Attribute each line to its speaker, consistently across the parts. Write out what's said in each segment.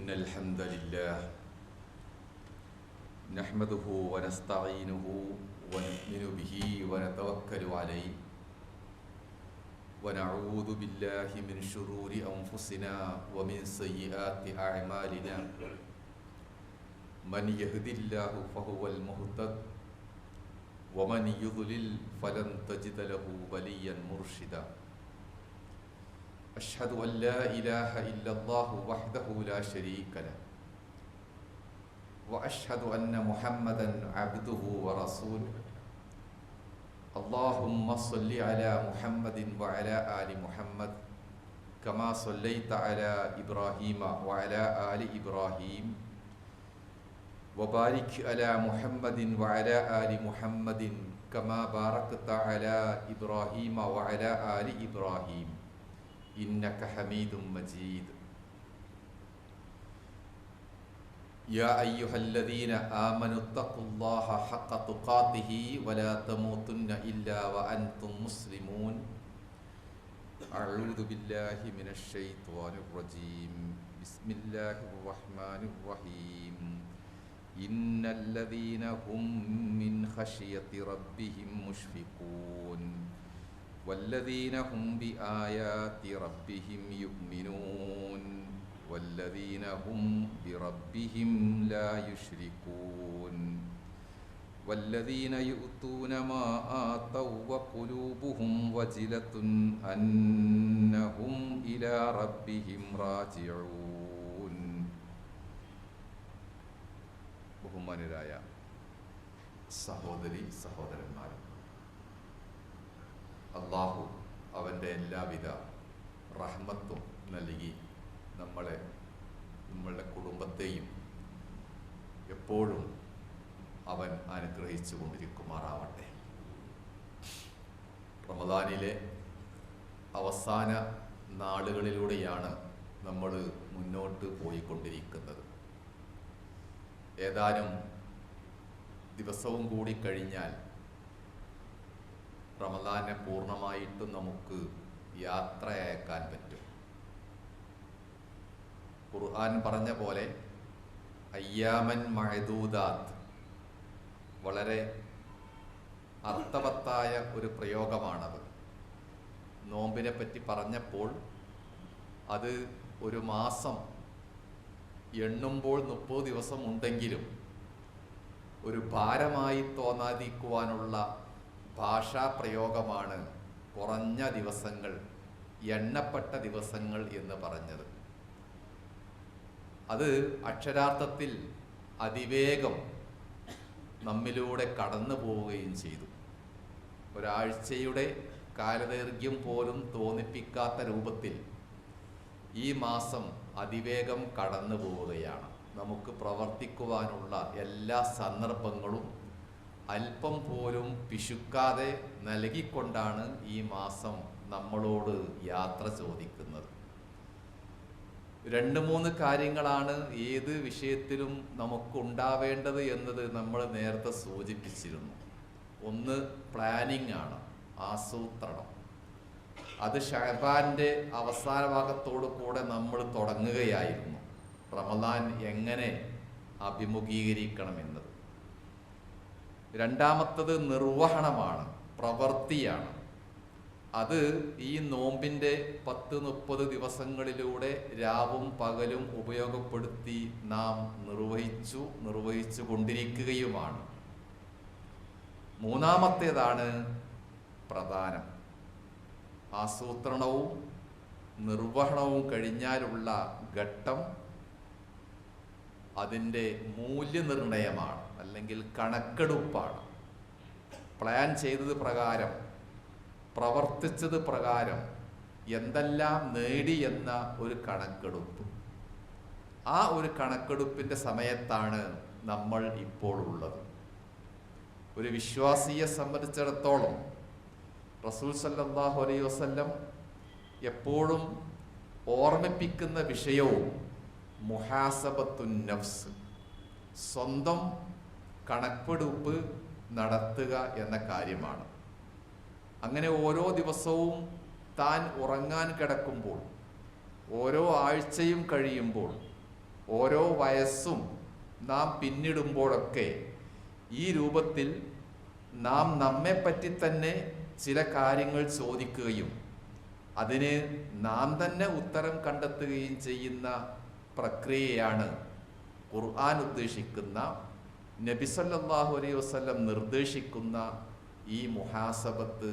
Speaker 1: إن الحمد لله نحمده ونستعينه ونؤمن به ونتوكل عليه ونعوذ بالله من شرور أنفسنا ومن سيئات أعمالنا من يهد الله فهو المهتد ومن يضلل فلن تجد له وليا مرشدا أشهد أن لا إله إلا الله وحده لا شريك له وأشهد أن محمدا عبده ورسوله اللهم صل على محمد وعلى آل محمد كما صليت على إبراهيم وعلى آل إبراهيم وبارك على محمد وعلى آل محمد كما باركت على إبراهيم وعلى آل إبراهيم إنك حميد مجيد يا أيها الذين آمنوا اتقوا الله حق تقاته ولا تموتن إلا وأنتم مسلمون أعوذ بالله من الشيطان الرجيم بسم الله الرحمن الرحيم إن الذين هم من خشية ربهم مشفقون والذين هم بآيات ربهم يؤمنون والذين هم بربهم لا يشركون والذين يؤتون ما آتوا وقلوبهم وجلة أنهم إلى ربهم راجعون. ബഹുമാനരായ സഹോദരി സഹോദരന്മാരെ, അള്ളാഹു അവൻ്റെ എല്ലാവിധ റഹ്മത്തും നൽകി നമ്മളുടെ കുടുംബത്തെയും എപ്പോഴും അവൻ അനുഗ്രഹിച്ചു കൊണ്ടിരിക്കുമാറാവട്ടെ. റമദാനിലെ അവസാന നാളുകളിലൂടെയാണ് നമ്മൾ മുന്നോട്ട് പോയിക്കൊണ്ടിരിക്കുന്നത്. ഏതാനും ദിവസവും കൂടി കഴിഞ്ഞാൽ റമദാനെ പൂർണ്ണമായിട്ടും നമുക്ക് യാത്ര അയക്കാൻ പറ്റും. ഖുർആൻ പറഞ്ഞ പോലെ അയ്യാമൻ മഅദൂദാത്ത്, വളരെ അർത്ഥവത്തായ ഒരു പ്രയോഗമാണത്. നോമ്പിനെ പറ്റി പറഞ്ഞപ്പോൾ അത് ഒരു മാസം എണ്ണുമ്പോൾ 30 ദിവസം ഉണ്ടെങ്കിലും ഒരു ഭാരമായി തോന്നാതിരിക്കുവാനുള്ള ഭാഷാ പ്രയോഗമാണ് കുറഞ്ഞ ദിവസങ്ങൾ, എണ്ണപ്പെട്ട ദിവസങ്ങൾ എന്ന് പറഞ്ഞത്. അത് അക്ഷരാർത്ഥത്തിൽ അതിവേഗം നമ്മിലൂടെ കടന്നു പോവുകയും ചെയ്തു. ഒരാഴ്ചയുടെ കാലദൈർഘ്യം പോലും തോന്നിപ്പിക്കാത്ത രൂപത്തിൽ ഈ മാസം അതിവേഗം കടന്നു പോവുകയാണ്. നമുക്ക് പ്രവർത്തിക്കുവാനുള്ള എല്ലാ സന്ദർഭങ്ങളും അല്പം പോലും പിശുക്കാതെ നൽകിക്കൊണ്ടാണ് ഈ മാസം നമ്മളോട് യാത്ര ചോദിക്കുന്നത്. 2-3 കാര്യങ്ങളാണ് ഏത് വിഷയത്തിലും നമുക്കുണ്ടാവേണ്ടത് എന്നത് നമ്മൾ നേരത്തെ സൂചിപ്പിച്ചിരുന്നു. ഒന്ന് പ്ലാനിങ് ആണ്, ആസൂത്രണം. അത് ശഅബാന്റെ അവസാന ഭാഗത്തോടു കൂടെ നമ്മൾ തുടങ്ങുകയായിരുന്നു. റമദാൻ എങ്ങനെ അഭിമുഖീകരിക്കണമെന്നത്. രണ്ടാമത്തത് നിർവഹണമാണ്, പ്രവൃത്തിയാണ്. അത് ഈ നോമ്പിൻ്റെ 10-30 ദിവസങ്ങളിലൂടെ രാവും പകലും ഉപയോഗപ്പെടുത്തി നാം നിർവഹിച്ചു കൊണ്ടിരിക്കുകയുമാണ്. മൂന്നാമത്തേതാണ് പ്രധാനം. ആസൂത്രണവും നിർവഹണവും കഴിഞ്ഞാലുള്ള ഘട്ടം അതിൻ്റെ മൂല്യനിർണയമാണ്, അല്ലെങ്കിൽ കണക്കെടുപ്പാണ്. പ്ലാൻ ചെയ്തത് പ്രകാരം, പ്രവർത്തിച്ചത് പ്രകാരം എന്തെല്ലാം നേടി എന്ന ഒരു കണക്കെടുപ്പ്. ആ ഒരു കണക്കെടുപ്പിൻ്റെ സമയത്താണ് നമ്മൾ ഇപ്പോൾ ഉള്ളത്. ഒരു വിശ്വാസിയെ സംബന്ധിച്ചിടത്തോളം റസൂൽ സല്ലല്ലാഹു അലൈഹി വസല്ലം എപ്പോഴും ഓർമ്മിപ്പിക്കുന്ന വിഷയവും മുഹാസബത്തുൻ നഫ്സ്, സ്വന്തം കണക്കെടുപ്പ് നടത്തുക എന്ന കാര്യമാണ്. അങ്ങനെ ഓരോ ദിവസവും താൻ ഉറങ്ങാൻ കിടക്കുമ്പോൾ, ഓരോ ആഴ്ചയും കഴിയുമ്പോൾ ഓരോ വയസ്സും നാം പിന്നിടുമ്പോഴൊക്കെ ഈ രൂപത്തിൽ നാം നമ്മെപ്പറ്റി തന്നെ ചില കാര്യങ്ങൾ ചോദിക്കുകയും അതിന് നാം തന്നെ ഉത്തരം കണ്ടെത്തുകയും ചെയ്യുന്ന പ്രക്രിയയാണ് ഖുർആൻ ഉദ്ദേശിക്കുന്ന, നബി സല്ലല്ലാഹു അലൈഹി വസല്ലം നിർദ്ദേശിക്കുന്ന ഈ മുഹാസബത്ത്,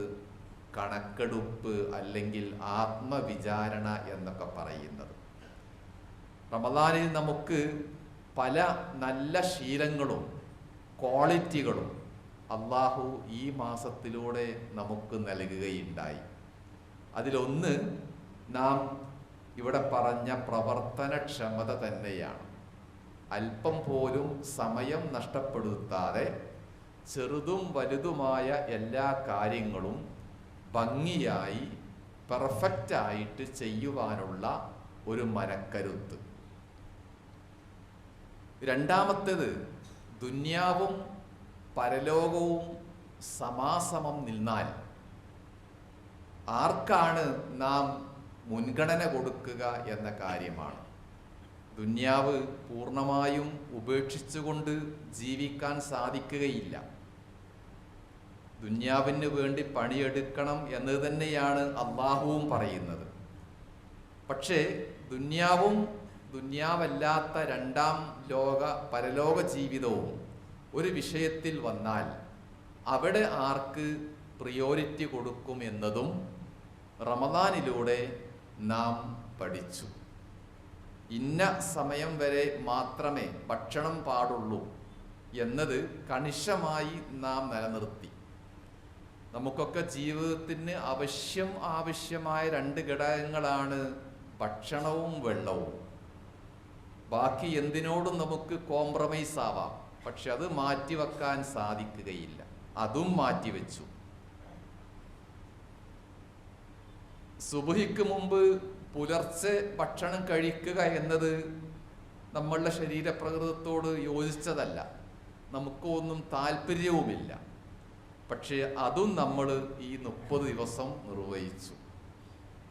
Speaker 1: കണക്കെടുപ്പ് അല്ലെങ്കിൽ ആത്മവിചാരണ എന്നൊക്കെ പറയുന്നത്. റമദാനിൽ നമുക്ക് പല നല്ല ശീലങ്ങളും ക്വാളിറ്റികളും അള്ളാഹു ഈ മാസത്തിലൂടെ നമുക്ക് നൽകുകയുണ്ടായി. അതിലൊന്ന് നാം ഇവിടെ പറഞ്ഞ പ്രവർത്തനക്ഷമത തന്നെയാണ്. അല്പം പോലും സമയം നഷ്ടപ്പെടുത്താതെ ചെറുതും വലുതുമായ എല്ലാ കാര്യങ്ങളും ഭംഗിയായി പെർഫെക്റ്റായിട്ട് ചെയ്യുവാനുള്ള ഒരു മനക്കരുത്ത്. രണ്ടാമത്തേത്, ദുന്യാവും പരലോകവും സമാസമം നിന്നാൽ ആർക്കാണ് നാം മുൻഗണന കൊടുക്കുക എന്ന കാര്യമാണ്. ദുന്യാവ് പൂർണ്ണമായും ഉപേക്ഷിച്ചുകൊണ്ട് ജീവിക്കാൻ സാധിക്കുകയില്ല. ദുന്യാവിന് വേണ്ടി പണിയെടുക്കണം എന്ന് തന്നെയാണ് അള്ളാഹുവും പറയുന്നത്. പക്ഷേ ദുന്യാവും ദുന്യാവല്ലാത്ത രണ്ടാം ലോക പരലോക ജീവിതവും ഒരു വിഷയത്തിൽ വന്നാൽ അവിടെ ആർക്ക് പ്രിയോറിറ്റി കൊടുക്കും എന്നതും റമദാനിലൂടെ നാം പഠിച്ചു. ഇന്ന സമയം വരെ മാത്രമേ ഭക്ഷണം പാടുള്ളൂ എന്നത് കണിശമായി നാം നിലനിർത്തി. നമുക്കൊക്കെ ജീവിതത്തിന് ആവശ്യമായ രണ്ട് ഘടകങ്ങളാണ് ഭക്ഷണവും വെള്ളവും. ബാക്കി എന്തിനോടും നമുക്ക് കോംപ്രമൈസ് ആവാം, പക്ഷെ അത് മാറ്റിവെക്കാൻ സാധിക്കുകയില്ല. അതും മാറ്റിവെച്ചു. സുബഹിക്ക് മുമ്പ് പുലർച്ചെ ഭക്ഷണം കഴിക്കുക എന്നത് നമ്മളുടെ ശരീരപ്രകൃതത്തോട് യോജിച്ചതല്ല, നമുക്കൊന്നും താല്പര്യവുമില്ല. പക്ഷേ അതും നമ്മൾ ഈ 30 ദിവസം നിർവഹിച്ചു.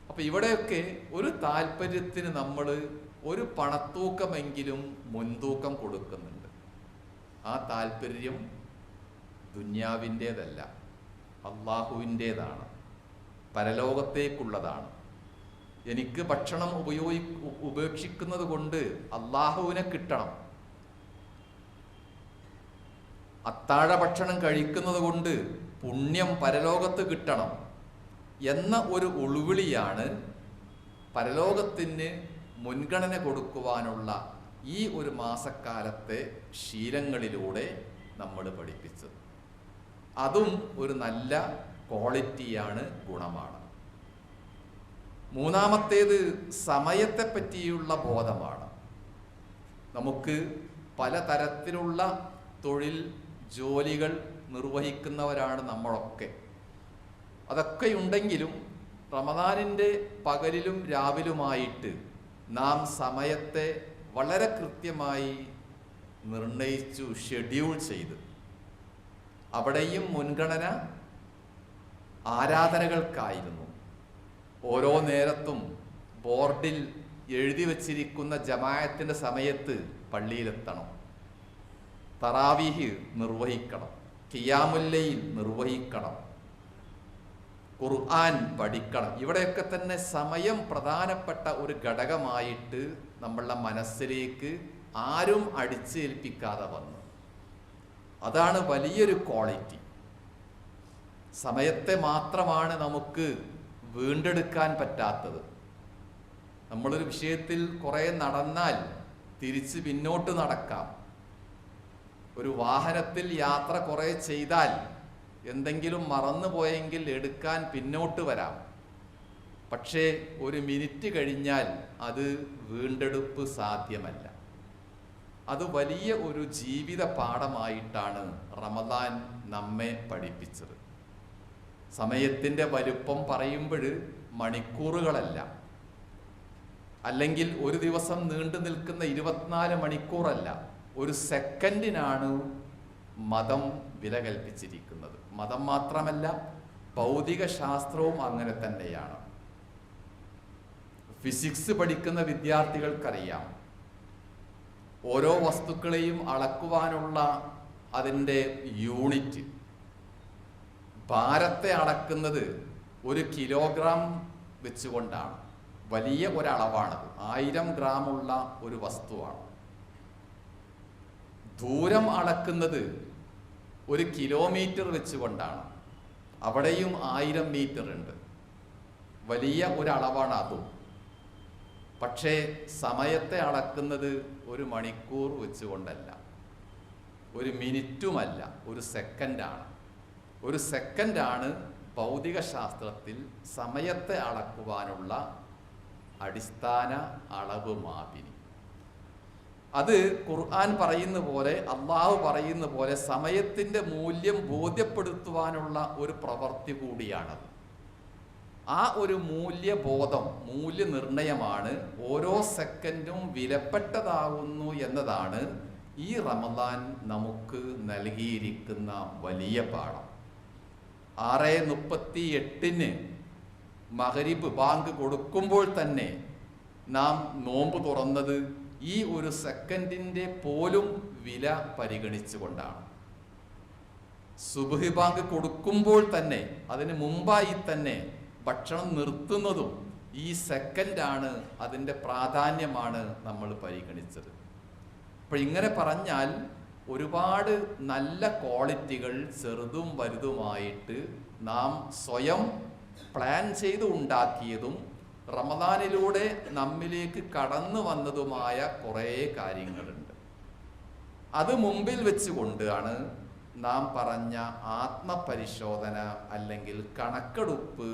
Speaker 1: അപ്പം ഇവിടെയൊക്കെ ഒരു താല്പര്യത്തിന് നമ്മൾ ഒരു പണത്തൂക്കമെങ്കിലും മുൻതൂക്കം കൊടുക്കുന്നുണ്ട്. ആ താല്പര്യം ദുന്യാവിൻ്റേതല്ല, അള്ളാഹുവിൻ്റേതാണ്, പരലോകത്തേക്കുള്ളതാണ്. എനിക്ക് ഭക്ഷണം ഉപേക്ഷിക്കുന്നത് കൊണ്ട് അള്ളാഹുവിനെ കിട്ടണം, അത്താഴ ഭക്ഷണം കഴിക്കുന്നത് കൊണ്ട് പുണ്യം പരലോകത്ത് കിട്ടണം എന്ന ഒരു ഉൾവിളിയാണ് പരലോകത്തിന് മുൻഗണന കൊടുക്കുവാനുള്ള ഈ ഒരു മാസക്കാലത്തെ ശീലങ്ങളിലൂടെ നമ്മൾ പഠിപ്പിച്ചത്. അതും ഒരു നല്ല ക്വാളിറ്റിയാണ്, ഗുണമാണ്. മൂന്നാമത്തേത് സമയത്തെ പറ്റിയുള്ള ബോധമാണ്. നമുക്ക് പലതരത്തിലുള്ള തൊഴിൽ ജോലികൾ നിർവഹിക്കുന്നവരാണ് നമ്മളൊക്കെ. അതൊക്കെയുണ്ടെങ്കിലും റമദാനിൻ്റെ പകലിലും രാവിലുമായിട്ട് നാം സമയത്തെ വളരെ കൃത്യമായി നിർണയിച്ചു, ഷെഡ്യൂൾ ചെയ്ത് അവിടെയും മുൻഗണന ആരാധനകൾക്കായിരുന്നു. ഓരോ നേരത്തും ബോർഡിൽ എഴുതി വച്ചിരിക്കുന്ന ജമാഅത്തിൻ്റെ സമയത്ത് പള്ളിയിലെത്തണം, തറാവീഹ് നിർവഹിക്കണം, ഖിയാമുൽ ലൈൽ നിർവഹിക്കണം, ഖുർആൻ പഠിക്കണം. ഇവിടെയൊക്കെ തന്നെ സമയം പ്രധാനപ്പെട്ട ഒരു ഘടകമായിട്ട് നമ്മളുടെ മനസ്സിലേക്ക് ആരും അടിച്ചേൽപ്പിക്കാതെ വന്നു. അതാണ് വലിയൊരു ക്വാളിറ്റി. സമയത്തെ മാത്രമാണ് നമുക്ക് വീണ്ടെടുക്കാൻ പറ്റാത്തത്. നമ്മളൊരു വിഷയത്തിൽ കുറേ നടന്നാൽ തിരിച്ച് പിന്നോട്ട് നടക്കാം. ഒരു വാഹനത്തിൽ യാത്ര കുറേ ചെയ്താൽ എന്തെങ്കിലും മറന്നുപോയെങ്കിൽ എടുക്കാൻ പിന്നോട്ട് വരാം. പക്ഷേ ഒരു മിനിറ്റ് കഴിഞ്ഞാൽ അത് വീണ്ടെടുപ്പ് സാധ്യമല്ല. അത് വലിയ ഒരു ജീവിത പാഠമായിട്ടാണ് റമദാൻ നമ്മെ പഠിപ്പിച്ചത്. സമയത്തിൻ്റെ വലുപ്പം പറയുമ്പോൾ മണിക്കൂറുകളല്ല, അല്ലെങ്കിൽ ഒരു ദിവസം നീണ്ടു നിൽക്കുന്ന 24 മണിക്കൂറല്ല, ഒരു സെക്കൻഡിനാണ് മതം വില കൽപ്പിച്ചിരിക്കുന്നത്. മതം മാത്രമല്ല, ഭൗതിക ശാസ്ത്രവും അങ്ങനെ തന്നെയാണ്. ഫിസിക്സ് പഠിക്കുന്ന വിദ്യാർത്ഥികൾക്കറിയാം, ഓരോ വസ്തുക്കളെയും അളക്കുവാനുള്ള അതിൻ്റെ യൂണിറ്റ്, ഭാരത്തെ അളക്കുന്നത് 1 കിലോഗ്രാം വെച്ചുകൊണ്ടാണ്. വലിയ ഒരളവാണത്. 1000 ഗ്രാമുള്ള ഒരു വസ്തുവാണ്. ദൂരം അളക്കുന്നത് 1 കിലോമീറ്റർ വെച്ചുകൊണ്ടാണ്. അവിടെയും 1000 മീറ്റർ ഉണ്ട്. വലിയ ഒരളവാണ് അതും. പക്ഷേ സമയത്തെ അളക്കുന്നത് 1 മണിക്കൂർ വെച്ചുകൊണ്ടല്ല, 1 മിനിറ്റുമല്ല, 1 സെക്കൻഡാണ്. 1 സെക്കൻഡാണ് ഭൗതിക ശാസ്ത്രത്തിൽ സമയത്തെ അളക്കുവാനുള്ള അടിസ്ഥാന അളവ് മാപിനി. അത് ഖുർആൻ പറയുന്ന പോലെ, അള്ളാഹു പറയുന്ന പോലെ സമയത്തിൻ്റെ മൂല്യം ബോധ്യപ്പെടുത്തുവാനുള്ള ഒരു പ്രവൃത്തി കൂടിയാണത്. ആ ഒരു മൂല്യബോധം, മൂല്യനിർണയമാണ് ഓരോ സെക്കൻഡും വിലപ്പെട്ടതാകുന്നു എന്നതാണ് ഈ റമദാൻ നമുക്ക് നൽകിയിരിക്കുന്ന വലിയ പാഠം. 6:38 മഗ്രിബ് ബാങ്ക് കൊടുക്കുമ്പോൾ തന്നെ നാം നോമ്പ് തുറന്നത് ഈ ഒരു സെക്കൻഡിൻ്റെ പോലും വില പരിഗണിച്ചുകൊണ്ടാണ്. സുബ്ഹി ബാങ്ക് കൊടുക്കുമ്പോൾ തന്നെ, അതിന് മുമ്പായി തന്നെ ഭക്ഷണം നിർത്തുന്നതും ഈ സെക്കൻഡാണ്, അതിൻ്റെ പ്രാധാന്യമാണ് നമ്മൾ പരിഗണിച്ചത്. അപ്പോൾ ഇങ്ങനെ പറഞ്ഞാൽ ഒരുപാട് നല്ല ക്വാളിറ്റികൾ ചെറുതും വലുതുമായിട്ട് നാം സ്വയം പ്ലാൻ ചെയ്ത് ഉണ്ടാക്കിയതും റമദാനിലൂടെ നമ്മിലേക്ക് കടന്നു വന്നതുമായ കുറേ കാര്യങ്ങളുണ്ട്. അത് മുമ്പിൽ വെച്ചുകൊണ്ടാണ് നാം പറഞ്ഞ ആത്മപരിശോധന അല്ലെങ്കിൽ കണക്കെടുപ്പ്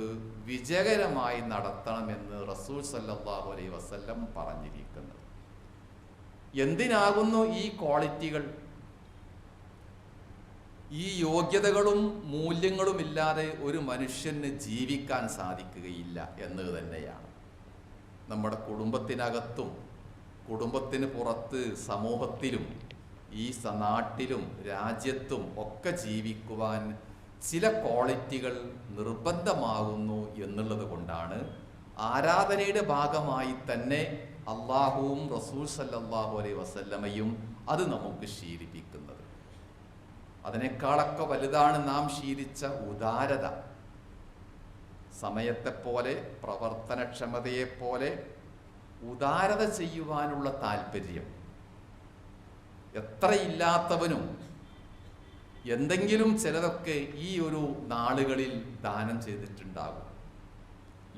Speaker 1: വിജയകരമായി നടത്തണമെന്ന് റസൂൽ സല്ലല്ലാഹു അലൈഹി വസല്ലം പറഞ്ഞിരിക്കുന്നത്. എന്തിനാകുന്നു ഈ ക്വാളിറ്റികൾ? ഈ യോഗ്യതകളും മൂല്യങ്ങളും ഇല്ലാതെ ഒരു മനുഷ്യന് ജീവിക്കാൻ സാധിക്കുകയില്ല എന്നത് തന്നെയാണ്. നമ്മുടെ കുടുംബത്തിനകത്തും കുടുംബത്തിന് പുറത്ത് സമൂഹത്തിലും ഈ നാട്ടിലും രാജ്യത്തും ഒക്കെ ജീവിക്കുവാൻ ചില ക്വാളിറ്റികൾ നിർബന്ധമാകുന്നു എന്നുള്ളത് കൊണ്ടാണ് ആരാധനയുടെ ഭാഗമായി തന്നെ അള്ളാഹുവും റസൂൽ സല്ലല്ലാഹു അലൈഹി വസല്ലമയും അത് നമുക്ക് ശീലിപ്പിക്കുന്നത്. അതിനേക്കാളൊക്കെ വലുതാണ് നാം ശീലിച്ച ഉദാരത. സമയത്തെപ്പോലെ, പ്രവർത്തനക്ഷമതയെപ്പോലെ ഉദാരത ചെയ്യുവാനുള്ള താല്പര്യം. എത്രയില്ലാത്തവനും എന്തെങ്കിലും ചിലതൊക്കെ ഈ ഒരു നാളുകളിൽ ദാനം ചെയ്തിട്ടുണ്ടാകും.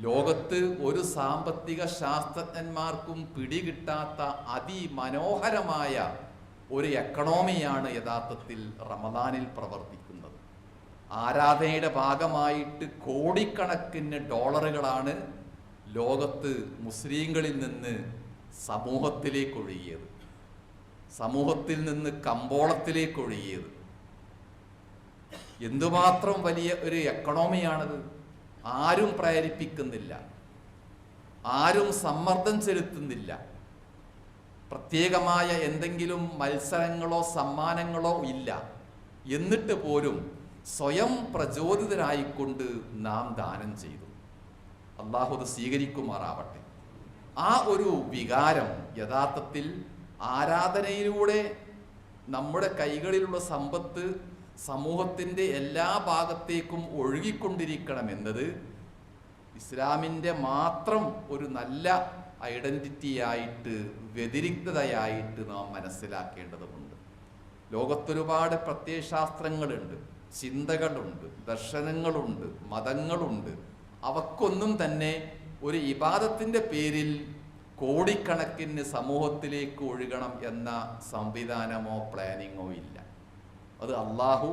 Speaker 1: ലോകത്ത് ഒരു സാമ്പത്തിക ശാസ്ത്രജ്ഞന്മാർക്കും പിടികിട്ടാത്ത അതിമനോഹരമായ ഒരു എക്കണോമിയാണ് യഥാർത്ഥത്തിൽ റമദാനിൽ പ്രവർത്തിക്കുന്നത്. ആരാധനയുടെ ഭാഗമായിട്ട് കോടിക്കണക്കിന് ഡോളറുകളാണ് ലോകത്ത് മുസ്ലിങ്ങളിൽ നിന്ന് സമൂഹത്തിലേക്ക് ഒഴുകിയത്, സമൂഹത്തിൽ നിന്ന് കമ്പോളത്തിലേക്ക് ഒഴുകിയത്. എന്തുമാത്രം വലിയ ഒരു എക്കണോമിയാണത്! ആരും പ്രേരിപ്പിക്കുന്നില്ല, ആരും സമ്മർദ്ദം ചെലുത്തുന്നില്ല. പ്രത്യേകമായ എന്തെങ്കിലും മത്സരങ്ങളോ സമ്മാനങ്ങളോ ഇല്ല. എന്നിട്ട് പോലും സ്വയം പ്രചോദിതരായിക്കൊണ്ട് നാം ദാനം ചെയ്തു. അള്ളാഹു അത് സ്വീകരിക്കുമാറാവട്ടെ. ആ ഒരു വികാരം യഥാർത്ഥത്തിൽ ആരാധനയിലൂടെ നമ്മുടെ കൈകളിലുള്ള സമ്പത്ത് സമൂഹത്തിൻ്റെ എല്ലാ ഭാഗത്തേക്കും ഒഴുകിക്കൊണ്ടിരിക്കണമെന്നത് ഇസ്ലാമിൻ്റെ മാത്രം ഒരു നല്ല ഐഡൻറ്റിറ്റിയായിട്ട്, വ്യതിരിക്തതയായിട്ട് നാം മനസ്സിലാക്കേണ്ടതുണ്ട്. ലോകത്തൊരുപാട് പ്രത്യയശാസ്ത്രങ്ങളുണ്ട്, ചിന്തകളുണ്ട്, ദർശനങ്ങളുണ്ട്, മതങ്ങളുണ്ട്. അവക്കൊന്നും തന്നെ ഒരു ഇബാദത്തിൻ്റെ പേരിൽ കോടിക്കണക്കിന് സമൂഹത്തിലേക്ക് ഒഴുകണം എന്ന സംവിധാനമോ പ്ലാനിങ്ങോ ഇല്ല. അത് അള്ളാഹു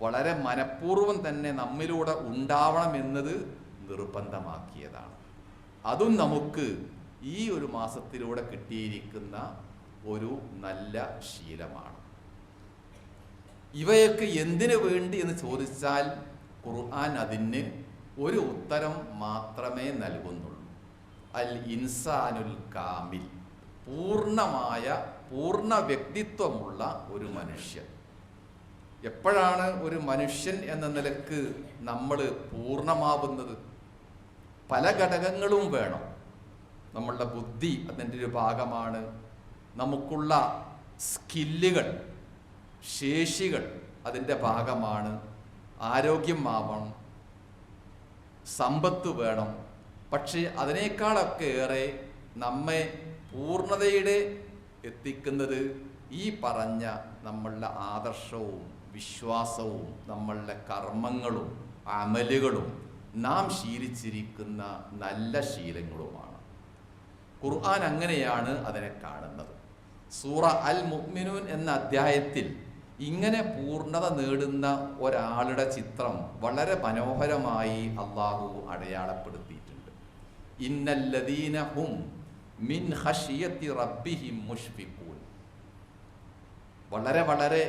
Speaker 1: വളരെ മനഃപൂർവ്വം തന്നെ നമ്മിലൂടെ ഉണ്ടാവണമെന്നത് നിർബന്ധമാക്കിയതാണ്. അതും നമുക്ക് ഈ ഒരു മാസത്തിലൂടെ കിട്ടിയിരിക്കുന്ന ഒരു നല്ല ശീലമാണ്. ഇവയൊക്കെ എന്തിനു വേണ്ടി എന്ന് ചോദിച്ചാൽ ഖുർആൻ അതിന് ഒരു ഉത്തരം മാത്രമേ നൽകുന്നുള്ളൂ. അൽ ഇൻസാനുൽ കാമിൽ, പൂർണ്ണ വ്യക്തിത്വമുള്ള ഒരു മനുഷ്യൻ. എപ്പോഴാണ് ഒരു മനുഷ്യൻ എന്ന നിലക്ക് നമ്മൾ പൂർണ്ണമാവുന്നത്? പല ഘടകങ്ങളും വേണം. നമ്മളുടെ ബുദ്ധി അതിൻ്റെ ഒരു ഭാഗമാണ്, നമുക്കുള്ള സ്കില്ലുകൾ, ശേഷികൾ അതിൻ്റെ ഭാഗമാണ്. ആരോഗ്യം ആവണം, സമ്പത്ത് വേണം. പക്ഷേ അതിനേക്കാളൊക്കെ ഏറെ നമ്മെ പൂർണ്ണതയുടെ എത്തിക്കുന്നത് ഈ പറഞ്ഞ നമ്മളുടെ ആദർശവും വിശ്വാസവും നമ്മളുടെ കർമ്മങ്ങളും അമലുകളും നാം ശീലിച്ചിരിക്കുന്ന നല്ല ശീലങ്ങളുമാണ്. ഖുർആൻ അങ്ങനെയാണ് അതിനെ കാണുന്നത്. സൂറ അൽ മുഅ്മിനൂൻ എന്ന അധ്യായത്തിൽ ഇങ്ങനെ പൂർണ്ണത നേടുന്ന ഒരാളുടെ ചിത്രം വളരെ മനോഹരമായി അള്ളാഹു അടയാളപ്പെടുത്തിയിട്ടുണ്ട്. ഇന്നല്ലദീന ഹും മിൻ ഖശിയത്തി റബ്ബിഹിം മുഷ്ഫിഖൂൻ. വളരെ വളരെ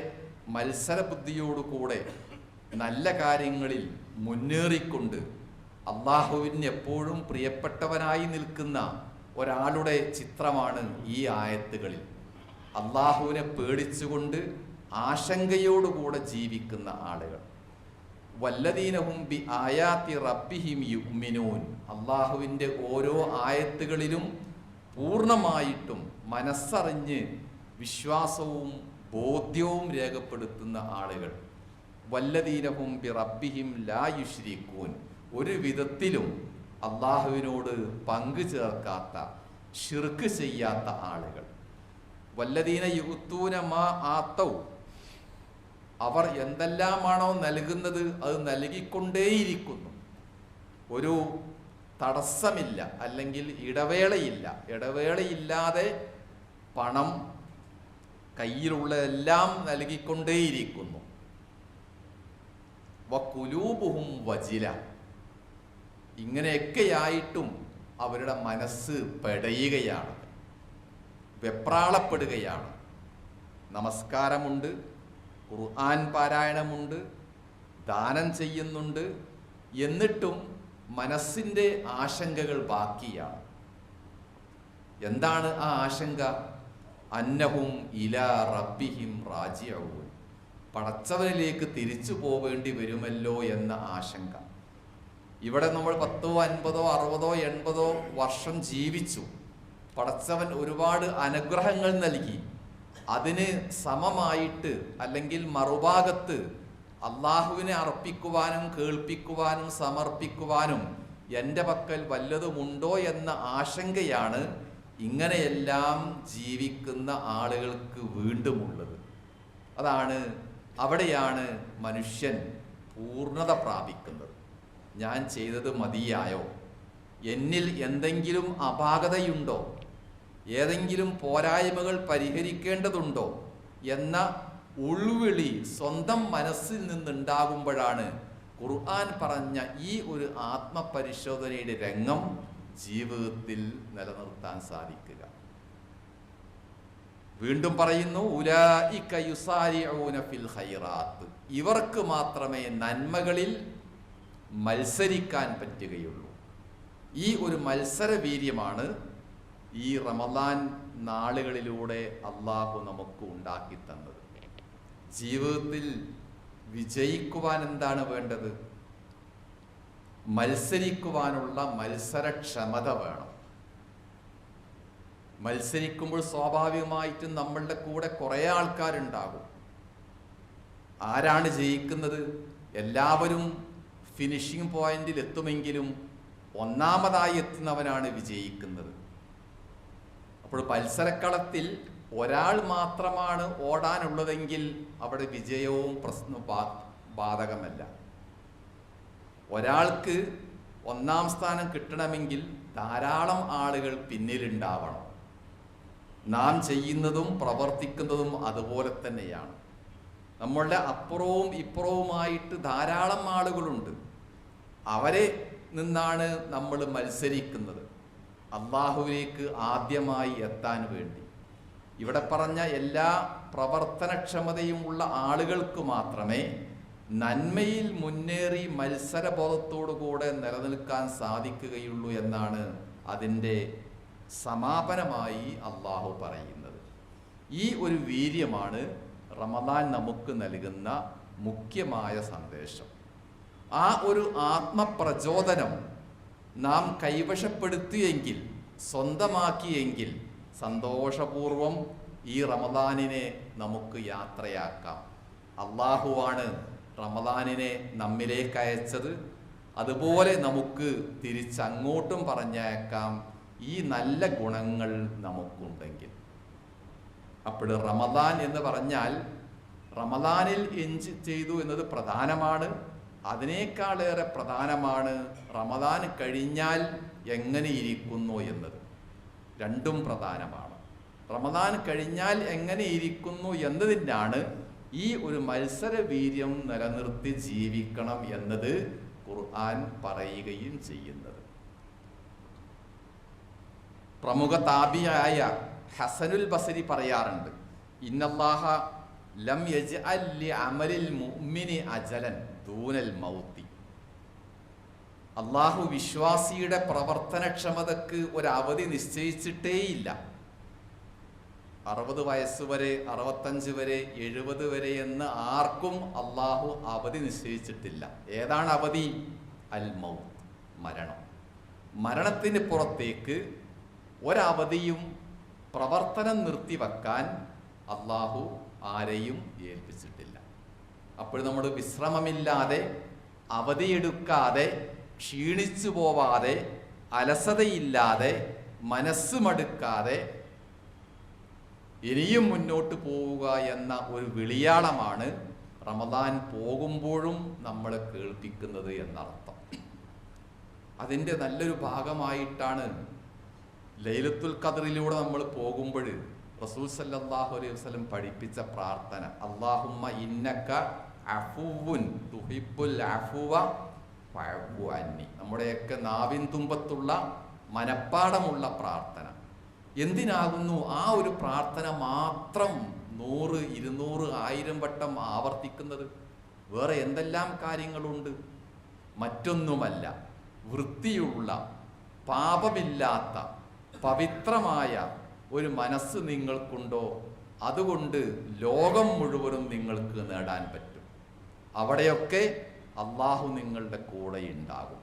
Speaker 1: മത്സരബുദ്ധിയോടുകൂടെ നല്ല കാര്യങ്ങളിൽ മുന്നേറിക്കൊണ്ട് അള്ളാഹുവിന് എപ്പോഴും പ്രിയപ്പെട്ടവനായി നിൽക്കുന്ന ഒരാളുടെ ചിത്രമാണ് ഈ ആയത്തുകളിൽ. അള്ളാഹുവിനെ പേടിച്ചുകൊണ്ട് ആശങ്കയോടുകൂടെ ജീവിക്കുന്ന ആളുകൾ. വല്ലദീനഹും ബി ആയാത്തി റബ്ബിഹിം യുഅ്മിനൂൻ. അള്ളാഹുവിൻ്റെ ഓരോ ആയത്തുകളിലും പൂർണ്ണമായിട്ടും മനസ്സറിഞ്ഞ് വിശ്വാസവും ബോധ്യവും രേഖപ്പെടുത്തുന്ന ആളുകൾ. വല്ലദീനഹും ബി റബ്ബിഹിം ലാ യുശ്രികൂൻ. ഒരു വിധത്തിലും അള്ളാഹുവിനോട് പങ്കു ചേർക്കാത്ത, ശിർക്ക് ചെയ്യാത്ത ആളുകൾ. വല്ലദീന യുഅ്തൂന മാ ആതൗ. അവർ എന്തെല്ലാമാണോ നൽകുന്നത് അത് നൽകിക്കൊണ്ടേയിരിക്കുന്നു. ഒരു തടസ്സമില്ല, അല്ലെങ്കിൽ ഇടവേളയില്ല. ഇടവേളയില്ലാതെ പണം കയ്യിലുള്ളതെല്ലാം നൽകിക്കൊണ്ടേയിരിക്കുന്നു. വഖുലൂബുഹും വജില. ഇങ്ങനെയൊക്കെയായിട്ടും അവരുടെ മനസ്സ് പെടയുകയാണ്, വെപ്രാളപ്പെടുകയാണ്. നമസ്കാരമുണ്ട്, ഖുർആൻ പാരായണമുണ്ട്, ദാനം ചെയ്യുന്നുണ്ട്, എന്നിട്ടും മനസ്സിൻ്റെ ആശങ്കകൾ ബാക്കിയാണ്. എന്താണ് ആ ആശങ്ക? അന്നഹും ഇലാ റബ്ബിഹിം റാജിഊൻ. പടച്ചവനിലേക്ക് തിരിച്ചു പോവേണ്ടി വരുമല്ലോ എന്ന ആശങ്ക. ഇവിടെ നമ്മൾ 10, 50, 60, 80 വർഷം ജീവിച്ചു. പടച്ചവൻ ഒരുപാട് അനുഗ്രഹങ്ങൾ നൽകി. അതിന് സമമായിട്ട് അല്ലെങ്കിൽ മറുഭാഗത്ത് അള്ളാഹുവിനെ അർപ്പിക്കുവാനും കേൾപ്പിക്കുവാനും സമർപ്പിക്കുവാനും എൻ്റെ പക്കൽ വല്ലതുമുണ്ടോ എന്ന ആശങ്കയാണ് ഇങ്ങനെയെല്ലാം ജീവിക്കുന്ന ആളുകൾക്ക് വീണ്ടുമുള്ളത്. അവിടെയാണ് മനുഷ്യൻ പൂർണ്ണത പ്രാപിക്കുന്നത്. ഞാൻ ചെയ്തത് മതിയായോ? എന്നിൽ എന്തെങ്കിലും അപാകതയുണ്ടോ? ഏതെങ്കിലും പോരായ്മകൾ പരിഹരിക്കേണ്ടതുണ്ടോ എന്ന ഉൾവിളി സ്വന്തം മനസ്സിൽ നിന്നുണ്ടാകുമ്പോഴാണ് ഖുർആൻ പറഞ്ഞ ഈ ഒരു ആത്മപരിശോധനയുടെ രംഗം ജീവിതത്തിൽ നിലനിർത്താൻ സാധിക്കുക. വീണ്ടും പറയുന്നു, ഉലൈക യുസാരിഊന ഫിൽ ഖൈറാത്ത്. ഇവർക്ക് മാത്രമേ നന്മകളിൽ മത്സരിക്കാൻ പറ്റുകയുള്ളൂ. ഈ ഒരു മത്സരവീര്യമാണ് ഈ റമദാൻ നാളുകളിലൂടെ അള്ളാഹു നമുക്ക് ഉണ്ടാക്കി തന്നത്. ജീവിതത്തിൽ വിജയിക്കുവാൻ എന്താണ് വേണ്ടത്? മത്സരിക്കുവാനുള്ള മത്സരക്ഷമത വേണം. മത്സരിക്കുമ്പോൾ സ്വാഭാവികമായിട്ടും നമ്മളുടെ കൂടെ കുറേ ആൾക്കാരുണ്ടാകും. ആരാണ് ജയിക്കുന്നത്? എല്ലാവരും ഫിനിഷിംഗ് പോയിന്റിൽ എത്തുമെങ്കിലും ഒന്നാമതായി എത്തുന്നവനാണ് വിജയിക്കുന്നത്. അപ്പോൾ മത്സരക്കളത്തിൽ ഒരാൾ മാത്രമാണ് ഓടാനുള്ളതെങ്കിൽ അവിടെ വിജയവും ബാധകമല്ല. ഒരാൾക്ക് ഒന്നാം സ്ഥാനം കിട്ടണമെങ്കിൽ ധാരാളം ആളുകൾ പിന്നിലുണ്ടാവണം. നാം ചെയ്യുന്നതും പ്രവർത്തിക്കുന്നതും അതുപോലെ തന്നെയാണ്. നമ്മളുടെ അപ്പുറവും ഇപ്പുറവുമായിട്ട് ധാരാളം ആളുകളുണ്ട്. അവരെ നിന്നാണ് നമ്മൾ മത്സരിക്കുന്നത് അള്ളാഹുവിലേക്ക് ആദ്യമായി എത്താൻ വേണ്ടി. ഇവിടെ പറഞ്ഞ എല്ലാ പ്രവർത്തനക്ഷമതയുമുള്ള ആളുകൾക്ക് മാത്രമേ നന്മയിൽ മുന്നേറി മത്സരബോധത്തോടുകൂടെ നിലനിൽക്കാൻ സാധിക്കുകയുള്ളൂ എന്നാണ് അതിൻ്റെ സമാപനമായി അള്ളാഹു പറയുന്നത്. ഈ ഒരു വീര്യമാണ് റമദാൻ നമുക്ക് നൽകുന്ന മുഖ്യമായ സന്ദേശം. ആ ഒരു ആത്മപ്രചോദനം നാം കൈവശപ്പെടുത്തിയെങ്കിൽ, സ്വന്തമാക്കിയെങ്കിൽ സന്തോഷപൂർവം ഈ റമദാനിനെ നമുക്ക് യാത്രയാക്കാം. അള്ളാഹുവാണ് റമദാനിനെ നമ്മിലേക്ക് അയച്ചത്. അതുപോലെ നമുക്ക് തിരിച്ചങ്ങോട്ടും പറഞ്ഞേക്കാം ഈ നല്ല ഗുണങ്ങൾ നമുക്കുണ്ടെങ്കിൽ. അപ്പോൾ റമദാൻ എന്ന് പറഞ്ഞാൽ റമദാനിൽ ചെയ്തു എന്നത് പ്രധാനമാണ്. അതിനേക്കാളേറെ പ്രധാനമാണ് റമദാൻ കഴിഞ്ഞാൽ എങ്ങനെ ഇരിക്കുന്നു എന്നത്. രണ്ടും പ്രധാനമാണ്. റമദാൻ കഴിഞ്ഞാൽ എങ്ങനെ ഇരിക്കുന്നു എന്നതിനാണ് ഈ ഒരു മത്സര വീര്യം നിലനിർത്തി ജീവിക്കണം എന്നത് ഖുർആൻ പറയുകയും ചെയ്യുന്നത്. പ്രമുഖ താബിയായ ഹസനുൽ ബസരി പറയാറുണ്ട്, ഇന്നല്ലാഹ ലം യജ്അൽ ലി അമലിൽ മുഅ്മിനി അജലൻ ദൂനൽ മൗതി. അള്ളാഹു വിശ്വാസിയുടെ പ്രവർത്തനക്ഷമതക്ക് ഒരവധി നിശ്ചയിച്ചിട്ടേയില്ല. 60 വയസ്സ് വരെ, 65 വരെ, 70 വരെ എന്ന് ആർക്കും അള്ളാഹു അവധി നിശ്ചയിച്ചിട്ടില്ല. ഏതാണ് അവധി? അൽ മൗത്ത്, മരണം. മരണത്തിന് പുറത്തേക്ക് ഒരവധിയും പ്രവർത്തനം നിർത്തിവെക്കാൻ അള്ളാഹു ആരെയും ഏൽപ്പിച്ചിട്ടില്ല. അപ്പോൾ നമ്മൾ വിശ്രമമില്ലാതെ, അവധിയെടുക്കാതെ, ക്ഷീണിച്ചു പോവാതെ, അലസതയില്ലാതെ, മനസ്സ് മടുക്കാതെ ഇനിയും മുന്നോട്ട് പോവുക എന്ന ഒരു വിളിയാളമാണ് റമദാൻ പോകുമ്പോഴും നമ്മളെ കേൾപ്പിക്കുന്നത് എന്നർത്ഥം. അതിൻ്റെ നല്ലൊരു ഭാഗമായിട്ടാണ് ലൈലത്തുൽ ഖദ്റിലൂടെ നമ്മൾ പോകുമ്പോൾ റസൂൽ സല്ലല്ലാഹു അലൈഹി വസല്ലം പഠിപ്പിച്ച പ്രാർത്ഥന, അല്ലാഹുമ്മ ഇന്നക അഫുവുൻ തുഹിബ്ബുൽ അഫുവ ഫഅഫു അന്നി. നമ്മുടെയൊക്കെ നാവിൻ തുമ്പത്തുള്ള മനപ്പാടമുള്ള പ്രാർത്ഥന. എന്തിനാകുന്നു ആ ഒരു പ്രാർത്ഥന മാത്രം 100, 200, 1000 വട്ടം ആവർത്തിക്കുന്നത്? വേറെ എന്തെല്ലാം കാര്യങ്ങളുണ്ട്? മറ്റൊന്നുമല്ല, വൃത്തിയുള്ള, പാപമില്ലാത്ത, പവിത്രമായ ഒരു മനസ്സ് നിങ്ങൾക്കുണ്ടോ, അതുകൊണ്ട് ലോകം മുഴുവനും നിങ്ങൾക്ക് നേടാൻ പറ്റും. അവിടെയൊക്കെ അള്ളാഹു നിങ്ങളുടെ കൂടെ ഉണ്ടാകും.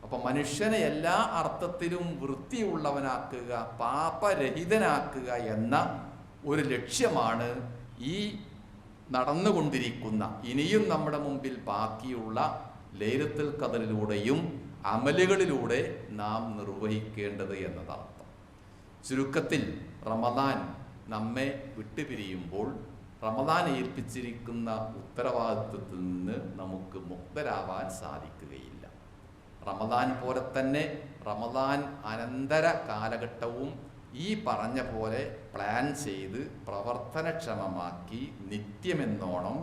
Speaker 1: അപ്പം മനുഷ്യനെ എല്ലാ അർത്ഥത്തിലും വൃത്തിയുള്ളവനാക്കുക, പാപരഹിതനാക്കുക എന്ന ഒരു ലക്ഷ്യമാണ് ഈ നടന്നുകൊണ്ടിരിക്കുന്ന, ഇനിയും നമ്മുടെ മുമ്പിൽ ബാക്കിയുള്ള ലൈലത്തുൽ ഖദ്റിലൂടെയും അമലുകളിലൂടെ നാം നിർവഹിക്കേണ്ടത് എന്നതർത്ഥം. ചുരുക്കത്തിൽ റമദാൻ നമ്മെ വിട്ടുപിരിയുമ്പോൾ റമദാൻ ഏൽപ്പിച്ചിരിക്കുന്ന ഉത്തരവാദിത്വത്തിൽ നിന്ന് നമുക്ക് മുക്തരാവാൻ സാധിക്കുകയില്ല. റമദാൻ പോലെ തന്നെ റമദാൻ അനന്തര കാലഘട്ടവും ഈ പറഞ്ഞ പോലെ പ്ലാൻ ചെയ്ത് പ്രവർത്തനക്ഷമമാക്കി നിത്യമെന്നോണം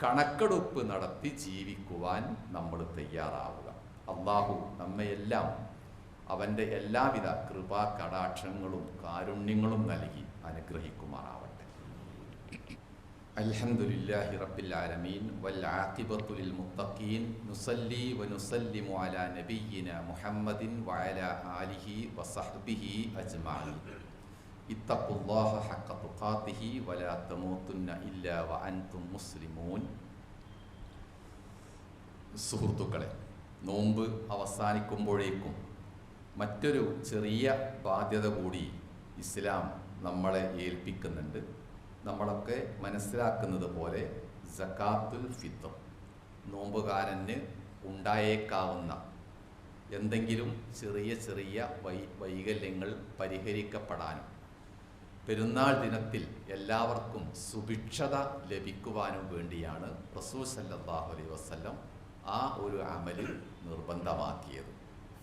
Speaker 1: കണക്കെടുപ്പ് നടത്തി ജീവിക്കുവാൻ നമ്മൾ തയ്യാറാവുക. അള്ളാഹു നമ്മയെല്ലാം അവൻ്റെ എല്ലാവിധ കൃപാ കടാക്ഷങ്ങളും കാരുണ്യങ്ങളും നൽകി അനുഗ്രഹിക്കുമാറാവട്ടെ. അൽഹംദുലില്ലാഹി റബ്ബിൽ ആലമീൻ വൽ ആഖിബത്തു ലിൽ മുത്തഖീൻ നുസല്ലി വനുസല്ലിമു അലാ നബിയ്യിനാ മുഹമ്മദിൻ വഅലാ ആലിഹി വസഹ്ബിഹി അജ്മഈൻ. ഇത്തഖുല്ലാഹ ഹഖ്ക തുഖാതിഹി വലാ തമൂതുന്ന ഇല്ലാ വഅൻതും മുസ്ലിമൂൻ. സുഹൃത്തുക്കളെ, നോമ്പ് അവസാനിക്കുമ്പോഴേക്കും മറ്റൊരു ചെറിയ ബാധ്യത കൂടി ഇസ്ലാം നമ്മളെ ഏൽപ്പിക്കുന്നുണ്ട്. നമ്മളൊക്കെ മനസ്സിലാക്കുന്നത് പോലെ സകാത്തുൽ ഫിത്ർ, നോമ്പുകാരന് ഉണ്ടായേക്കാവുന്ന എന്തെങ്കിലും ചെറിയ ചെറിയ വൈകല്യങ്ങൾ പരിഹരിക്കപ്പെടാനും പെരുന്നാൾ ദിനത്തിൽ എല്ലാവർക്കും സുഭിക്ഷത ലഭിക്കുവാനും വേണ്ടിയാണ് റസൂൽ സല്ലല്ലാഹു അലൈഹി വസല്ലം ആ ഒരു അമല് നിർബന്ധമാക്കിയത്.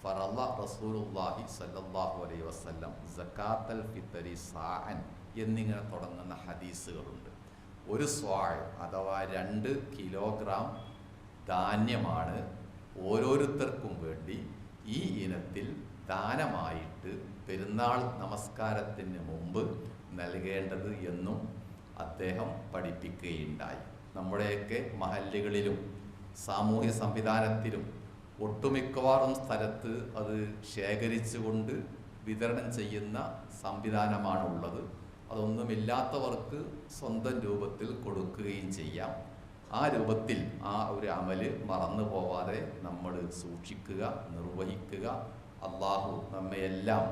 Speaker 1: ഫറള റസൂലുള്ളാഹി സല്ലല്ലാഹു അലൈഹി വസല്ലം സകാത്തുൽ ഫിത്രി സാഅൻ എന്നിങ്ങനെ തുടങ്ങുന്ന ഹദീസുകളുണ്ട്. ഒരു സ്വാഴ് അഥവാ 2 കിലോഗ്രാം ധാന്യമാണ് ഓരോരുത്തർക്കും വേണ്ടി ഈ ഇനത്തിൽ ദാനമായിട്ട് പെരുന്നാൾ നമസ്കാരത്തിന് മുമ്പ് നൽകേണ്ടത് എന്നും അദ്ദേഹം പഠിപ്പിക്കുകയുണ്ടായി. നമ്മുടെയൊക്കെ മഹല്ലുകളിലും സാമൂഹ്യ സംവിധാനത്തിലും ഒട്ടുമിക്കവാറും സ്ഥലത്ത് അത് ശേഖരിച്ചുകൊണ്ട് വിതരണം ചെയ്യുന്ന സംവിധാനമാണുള്ളത്. അതൊന്നുമില്ലാത്തവർക്ക് സ്വന്തം രൂപത്തിൽ കൊടുക്കുകയും ചെയ്യാം. ആ രൂപത്തിൽ ആ ഒരു അമല് മറന്നു പോവാതെ നമ്മൾ സൂക്ഷിക്കുക, നിർവഹിക്കുക. അള്ളാഹു നമ്മയെല്ലാം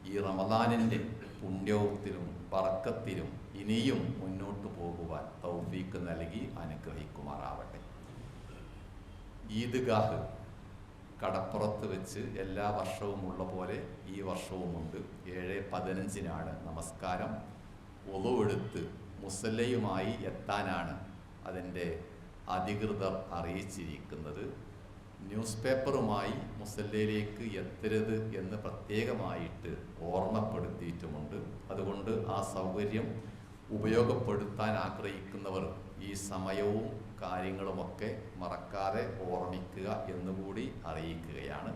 Speaker 1: ഈ റമദാനിൻ്റെ പുണ്യത്തിലും ബർക്കത്തിലും ഇനിയും മുന്നോട്ട് പോകുവാൻ തൗഫീക്ക് നൽകി അനുഗ്രഹിക്കുമാറാവട്ടെ. ഈദ്ഗാഹ് കടപ്പുറത്ത് വെച്ച് എല്ലാ വർഷവും ഉള്ള പോലെ ഈ വർഷവുമുണ്ട്. 7:15 നമസ്കാരം. ഒളുവെടുത്ത് മുസല്ലയുമായി എത്താനാണ് അതിൻ്റെ അധികൃതർ അറിയിച്ചിരിക്കുന്നത്. ന്യൂസ് പേപ്പറുമായി മുസല്ലയിലേക്ക് എത്തരുത് എന്ന് പ്രത്യേകമായിട്ട് ഓർമ്മപ്പെടുത്തിയിട്ടുമുണ്ട്. അതുകൊണ്ട് ആ സൗകര്യം ഉപയോഗപ്പെടുത്താൻ ആഗ്രഹിക്കുന്നവർ ഈ സമയവും കാര്യങ്ങളുമൊക്കെ മറക്കാതെ ഓർമ്മിക്കുക എന്നുകൂടി അറിയിക്കുകയാണ്.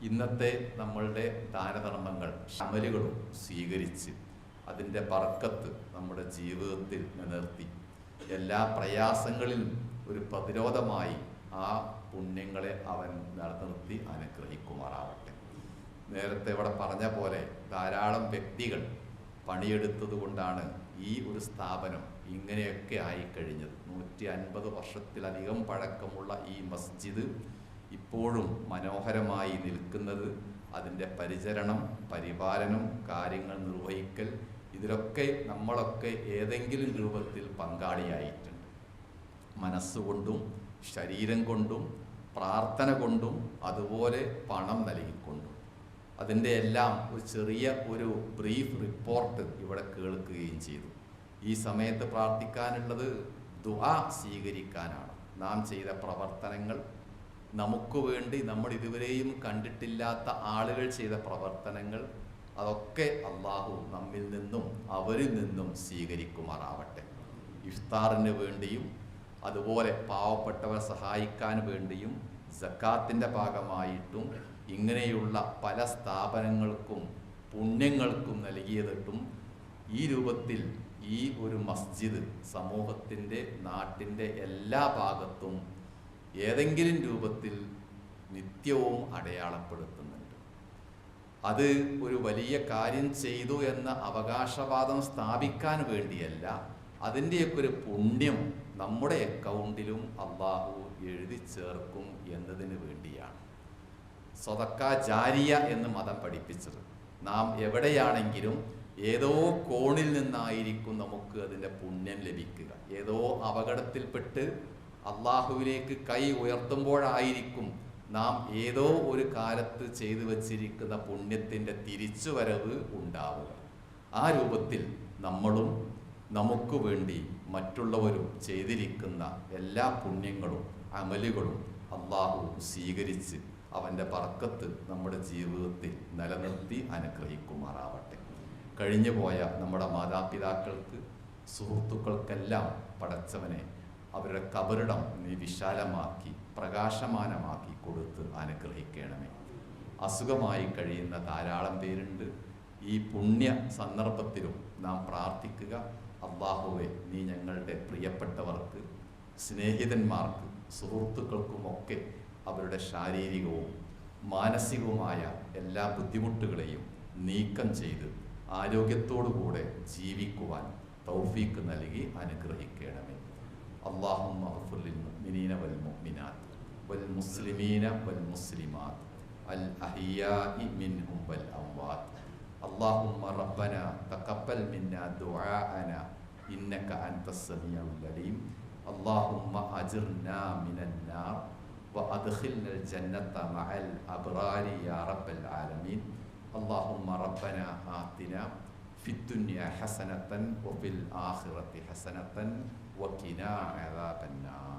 Speaker 1: ഇന്നത്തെ നമ്മളുടെ ദാനധർമ്മങ്ങൾ അമലുകളും സ്വീകരിച്ച് അതിൻ്റെ ബർക്കത്ത് നമ്മുടെ ജീവിതത്തിൽ നിലനിർത്തി എല്ലാ പ്രയാസങ്ങളിലും ഒരു പ്രതിരോധമായി ആ പുണ്യങ്ങളെ അവൻ നിലനിർത്തി അനുഗ്രഹിക്കുമാറാവട്ടെ. നേരത്തെ ഇവിടെ പറഞ്ഞ പോലെ ധാരാളം വ്യക്തികൾ പണിയെടുത്തത് കൊണ്ടാണ് ഈ ഒരു സ്ഥാപനം ഇങ്ങനെയൊക്കെ ആയിക്കഴിഞ്ഞത്. 150 വർഷത്തിലധികം പഴക്കമുള്ള ഈ മസ്ജിദ് ഇപ്പോഴും മനോഹരമായി നിൽക്കുന്നത് അതിൻ്റെ പരിചരണം, പരിപാലനം, കാര്യങ്ങൾ നിർവഹിക്കൽ, ഇതിലൊക്കെ നമ്മളൊക്കെ ഏതെങ്കിലും രൂപത്തിൽ പങ്കാളിയായിട്ടുണ്ട്. മനസ്സുകൊണ്ടും ശരീരം കൊണ്ടും പ്രാർത്ഥന കൊണ്ടും അതുപോലെ പണം നൽകിക്കൊണ്ടും. അതിൻ്റെ എല്ലാം ഒരു ചെറിയ ഒരു ബ്രീഫ് റിപ്പോർട്ട് ഇവിടെ കേൾക്കുകയും ചെയ്തു. ഈ സമയത്ത് പ്രാർത്ഥിക്കാനുള്ളത് ദുആ സ്വീകരിക്കാനാണ്. നാം ചെയ്ത പ്രവർത്തനങ്ങൾ, നമുക്ക് വേണ്ടി നമ്മൾ ഇതുവരെയും കണ്ടിട്ടില്ലാത്ത ആളുകൾ ചെയ്ത പ്രവർത്തനങ്ങൾ, അതൊക്കെ അള്ളാഹു നമ്മിൽ നിന്നും അവരിൽ നിന്നും സ്വീകരിക്കുമാറാവട്ടെ. ഇഫ്താറിന് വേണ്ടിയും അതുപോലെ പാവപ്പെട്ടവരെ സഹായിക്കാൻ വേണ്ടിയും സക്കാത്തിൻ്റെ ഭാഗമായിട്ടും ഇങ്ങനെയുള്ള പല സ്ഥാപനങ്ങൾക്കും പുണ്യങ്ങൾക്കും നൽകിയതിട്ടും ഈ രൂപത്തിൽ ഈ ഒരു മസ്ജിദ് സമൂഹത്തിൻ്റെ നാട്ടിൻ്റെ എല്ലാ ഭാഗത്തും ഏതെങ്കിലും രൂപത്തിൽ നിത്യവും അടയാളപ്പെടുത്തുന്നുണ്ട്. അത് ഒരു വലിയ കാര്യം ചെയ്തു എന്ന അവകാശവാദം സ്ഥാപിക്കാൻ വേണ്ടിയല്ല, അതിൻ്റെയൊക്കെ ഒരു പുണ്യം നമ്മുടെ അക്കൗണ്ടിലും അള്ളാഹു എഴുതി ചേർക്കും എന്നതിന് വേണ്ടിയാണ് സദക്ക ജാരിയ എന്ന് മതം പഠിപ്പിച്ചത്. നാം എവിടെയാണെങ്കിലും ഏതോ കോണിൽ നിന്നായിരിക്കും നമുക്ക് അതിൻ്റെ പുണ്യം ലഭിക്കുക. ഏതോ അപകടത്തിൽപ്പെട്ട് അള്ളാഹുവിലേക്ക് കൈ ഉയർത്തുമ്പോഴായിരിക്കും നാം ഏതോ ഒരു കാലത്ത് ചെയ്തു വച്ചിരിക്കുന്ന പുണ്യത്തിൻ്റെ തിരിച്ചുവരവ് ഉണ്ടാവുക. ആ രൂപത്തിൽ നമ്മളും നമുക്ക് വേണ്ടി മറ്റുള്ളവരും ചെയ്തിരിക്കുന്ന എല്ലാ പുണ്യങ്ങളും അമലുകളും അള്ളാഹു സ്വീകരിച്ച് അവൻ്റെ ബർക്കത്ത് നമ്മുടെ ജീവിതത്തിൽ നിലനിർത്തി അനുഗ്രഹിക്കുമാറാവട്ടെ. കഴിഞ്ഞുപോയ നമ്മുടെ മാതാപിതാക്കൾക്ക്, സുഹൃത്തുക്കൾക്കെല്ലാം പടച്ചവനെ അവരുടെ കബറിടം നീ വിശാലമാക്കി പ്രകാശമാനമാക്കി കൊടുത്ത് അനുഗ്രഹിക്കണമേ. അസുഖമായി കഴിയുന്ന ധാരാളം പേരുണ്ട്. ഈ പുണ്യ സന്ദർഭത്തിലും നാം പ്രാർത്ഥിക്കുക, അള്ളാഹുവെ നീ ഞങ്ങളുടെ പ്രിയപ്പെട്ടവർക്ക്, സ്നേഹിതന്മാർക്ക്, സുഹൃത്തുക്കൾക്കുമൊക്കെ അവരുടെ ശാരീരികവും മാനസികവുമായ എല്ലാ ബുദ്ധിമുട്ടുകളെയും നീക്കം ചെയ്ത് ആരോഗ്യത്തോടുകൂടെ ജീവിക്കുവാൻ തൗഫീക്ക് നൽകി അനുഗ്രഹിക്കണമേ. അല്ലാഹുമ്മ ഗ്ഫിർ ലിൽ മുഅ്മിനീന വൽ മുഅ്മിനാത്ത് വൽ മുസ്ലിമീന വൽ മുസ്ലിമാത്ത് അൽ അഹ്യാഇ മിൻഹും വൽ അംവാത്ത്. അല്ലാഹുമ്മ റബ്ബന തഖബ്ബൽ മിന്നാ ദുആഅനാ ഇന്നക അൻതസ് സമീഉൽ അലീം. അല്ലാഹുമ്മ അജിർനാ മിനൻ നാർ وأدخلنا الجنة مع الأبرار يا رب العالمين. اللهم ربنا آتنا في الدنيا حسنة وفي الآخرة حسنة وقنا عذاب النار.